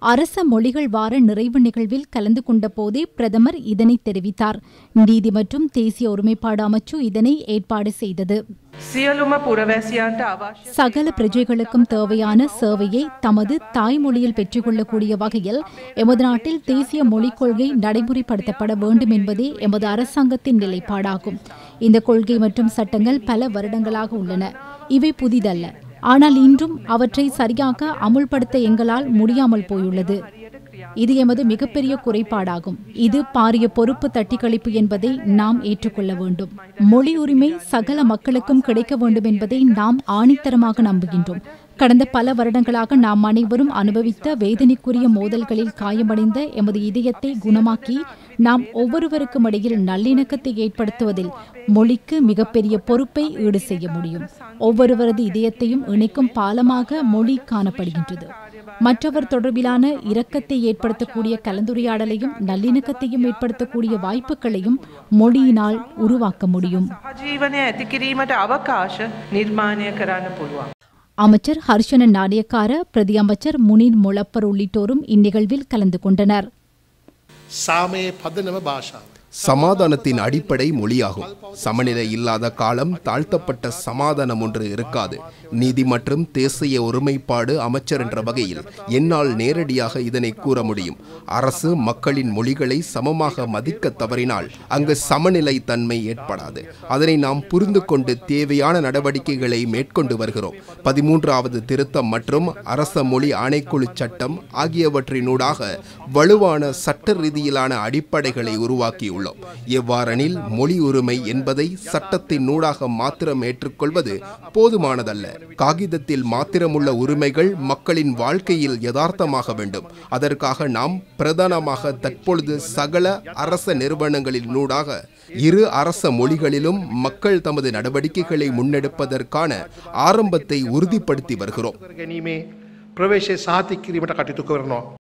அரச மொழிகள் வார நிறைவு நிகழ்வில் கலந்து கொண்ட போதே பிரதமர் இதனை தெரிவித்தார். நீதி மற்றும் தேசிய ஒருமைப்பாடு அமைச்சு இதனை ஏற்பாடு செய்தது. சகல பிரஜைகளுக்கும் தேவையான சேவையை தமது தாய்மொழியில் பெற்றுக்கொள்ளக்கூடிய வகையில் எமது நாட்டில் தேசிய மொழிக் கொள்கை நடைமுறைப்படுத்தப்பட வேண்டும் என்பதே எமது அரசாங்கத்தின் நிலைப்பாடாகும். இந்த கொள்கை மற்றும் சட்டங்கள் பல வருடங்களாக உள்ளன. இவை புதிதல்ல. ஆனால் இன்றும் அவற்றை சரியாக அமுல்படுத்த எங்களால் முடியாமல் போயுள்ளது. இது எமது மிகப்பெரிய குறைபாடாகும். இது பாரிய பொறுப்பு தட்டிக்கழிப்பு என்பதை நாம் ஏற்றுக்கொள்ள வேண்டும். மொழி உரிமை சகல மக்களுக்கும் கிடைக்க வேண்டும் என்பதை நாம் ஆணித்தரமாக நம்புகின்றோம். கடந்த பல வருடங்களாக நாம் அனைவரும் அனுபவித்த வேதனைக்குரிய மோதல்களில் காயமடைந்த எமது இதயத்தை குணமாக்கி நாம் ஒவ்வொருவருக்கும் இடையில் நல்லிணக்கத்தை ஏற்படுத்துவதில் மொழிக்கு மிகப்பெரிய பொறுப்பை ஈடு செய்ய முடியும். ஒவ்வொருவரது இதயத்தையும் இணைக்கும் பாலமாக மொழி காணப்படுகின்றது. மற்றவர் தொடர்பிலான இரக்கத்தை ஏற்படுத்தக்கூடிய கலந்துரையாடலையும் நல்லிணக்கத்தையும் ஏற்படுத்தக்கூடிய வாய்ப்புகளையும் மொழியினால் உருவாக்க முடியும். அமைச்சர் ஹர்ஷன நாணயக்கார, பிரதி அமைச்சர் முனீர் முளப்பர் உள்ளிட்டோரும் இந்நிகழ்வில் கலந்து கொண்டனர். சமாதானத்தின் அடிப்படை மொழியாகும். சமநிலை இல்லாத காலம் தாழ்த்தப்பட்ட சமாதானம் ஒன்று இருக்காது. நீதி மற்றும் தேசிய ஒருமைப்பாடு அமைச்சர் என்ற வகையில் என்னால் நேரடியாக இதனை கூற முடியும். அரசு மக்களின் மொழிகளை சமமாக மதிக்க தவறினால் அங்கு சமநிலை தன்மை ஏற்படாது. அதனை நாம் புரிந்து கொண்டு தேவையான நடவடிக்கைகளை மேற்கொண்டு வருகிறோம். 13வது திருத்தம் மற்றும் அரச மொழி ஆணைக்குழு சட்டம் ஆகியவற்றினூடாக வலுவான சட்ட ரீதியிலான அடிப்படைகளை உருவாக்கியுள்ளோம். எவ்வாறெனில் மொழி உரிமை என்பதை சட்டத்தின் ஊடாக மாத்திரம் ஏற்றுக்கொள்வது போதுமானதல்ல. காகிதத்தில் மாத்திரமுள்ள உரிமைகள் மக்களின் வாழ்க்கையில் யதார்த்தமாக வேண்டும். அதற்காக நாம் பிரதானமாக தற்பொழுது சகல அரச நிறுவனங்களின் ஊடாக இரு அரச மொழிகளிலும் மக்கள் தமது நடவடிக்கைகளை முன்னெடுப்பதற்கான ஆரம்பத்தை உறுதிப்படுத்தி வருகிறோம்.